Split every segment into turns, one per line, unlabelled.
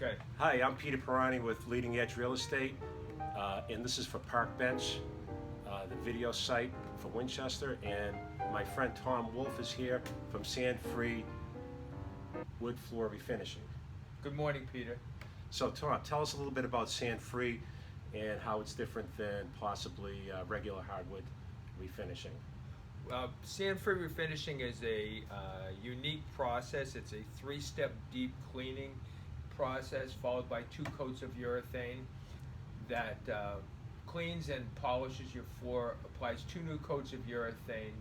Okay.
Hi, I'm Peter Pirani with Leading Edge Real Estate, and this is for Park Bench, the video site for Winchester, and my friend Tom Wolfe is here from SandFree Wood Floor Refinishing.
Good morning, Peter.
So Tom, tell us a little bit about SandFree and how it's different than possibly regular hardwood refinishing.
SandFree refinishing is a unique process. It's a three-step deep cleaning process followed by 2 coats of urethane that cleans and polishes your floor, applies 2 new coats of urethane,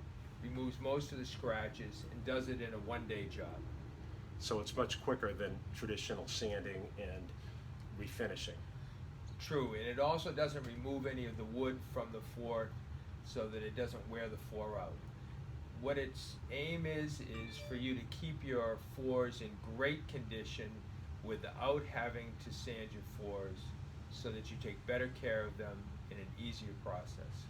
removes most of the scratches, and does it in a 1-day job.
So it's much quicker than traditional sanding and refinishing.
True, and it also doesn't remove any of the wood from the floor so that it doesn't wear the floor out. What its aim is for you to keep your floors in great condition without having to sand your floors, so that you take better care of them in an easier process.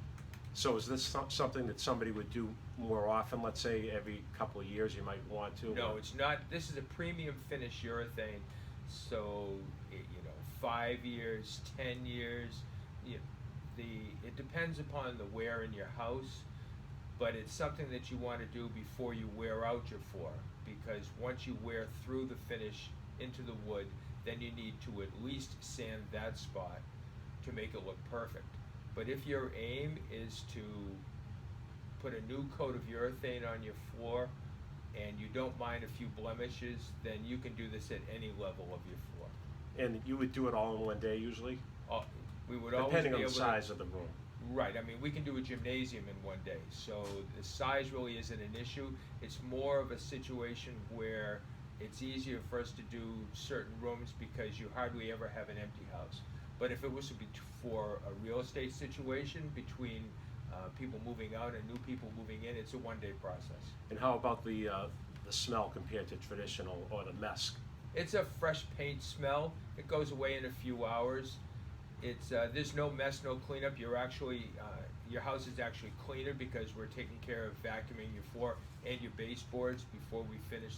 So is this something that somebody would do more often? Let's say every couple of years you might want to?
No, it's not. This is a premium finish urethane, so 5 years, 10 years. It depends upon the wear in your house, but it's something that you want to do before you wear out your floor, because once you wear through the finish into the wood, then you need to at least sand that spot to make it look perfect. But if your aim is to put a new coat of urethane on your floor and you don't mind a few blemishes, then you can do this at any level of your floor.
And you would do it all in 1 day usually?
We would always
depending
be
on the
able
size of the room.
Right, I mean, we can do a gymnasium in 1 day, so the size really isn't an issue. It's more of a situation where it's easier for us to do certain rooms because you hardly ever have an empty house. But if it was to be for a real estate situation between people moving out and new people moving in, it's a 1-day process.
And how about the smell compared to traditional, or the mess?
It's a fresh paint smell. It goes away in a few hours. There's no mess, no cleanup. Your house is actually cleaner because we're taking care of vacuuming your floor and your baseboards before we finish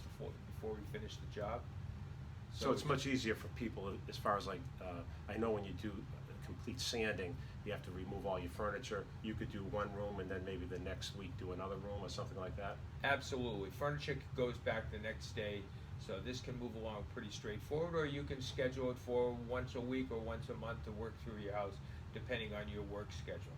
the job.
So it's much easier for people as far as I know when you do complete sanding, you have to remove all your furniture. You could do one room and then maybe the next week do another room or something like that?
Absolutely. Furniture goes back the next day, so this can move along pretty straightforward, or you can schedule it for once a week or once a month to work through your house, depending on your work schedule.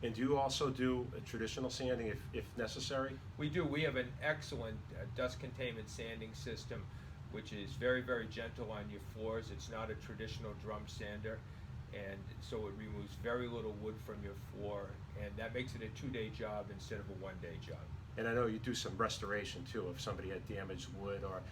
And do you also do a traditional sanding if necessary?
We do. We have an excellent dust containment sanding system, which is very, very gentle on your floors. It's not a traditional drum sander, and so it removes very little wood from your floor, and that makes it a 2-day job instead of a 1-day job.
And I know you do some restoration too, if somebody had damaged wood or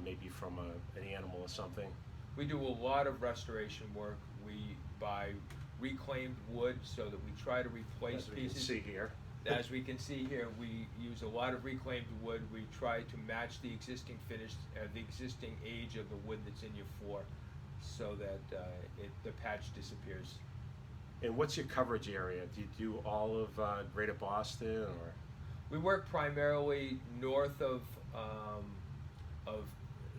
maybe from an animal or something.
We do a lot of restoration work. We buy reclaimed wood so that we try to replace
As we
pieces.
can see here.
As we can see here, we use a lot of reclaimed wood. We try to match the existing finish, the existing age of the wood that's in your floor, so that the patch disappears.
And what's your coverage area? Do you do all of Greater Boston, or?
We work primarily north of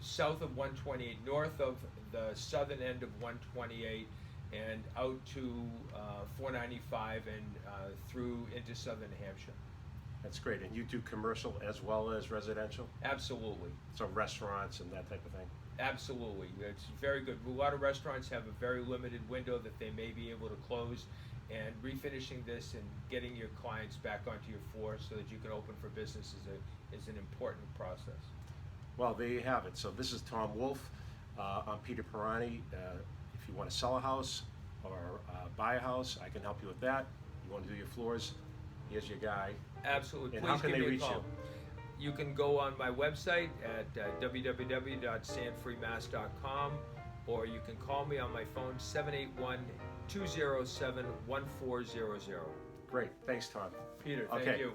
south of 128, north of the southern end of 128, and out to 495 and through into southern New Hampshire.
That's great. And you do commercial as well as residential?
Absolutely.
So restaurants and that type of thing?
Absolutely. It's very good. A lot of restaurants have a very limited window that they may be able to close, and refinishing this and getting your clients back onto your floor so that you can open for business is an important process.
Well, there you have it. So this is Tom Wolfe. I'm Peter Pirani. If you want to sell a house or buy a house, I can help you with that. You want to do your floors, here's your guy.
Absolutely.
And
Please
how can
give
they
me a
reach
call.
you?
You can go on my website at www.sandfreemass.com, or you can call me on my phone, 781-207-1400.
Great. Thanks, Tom.
Peter, thank you.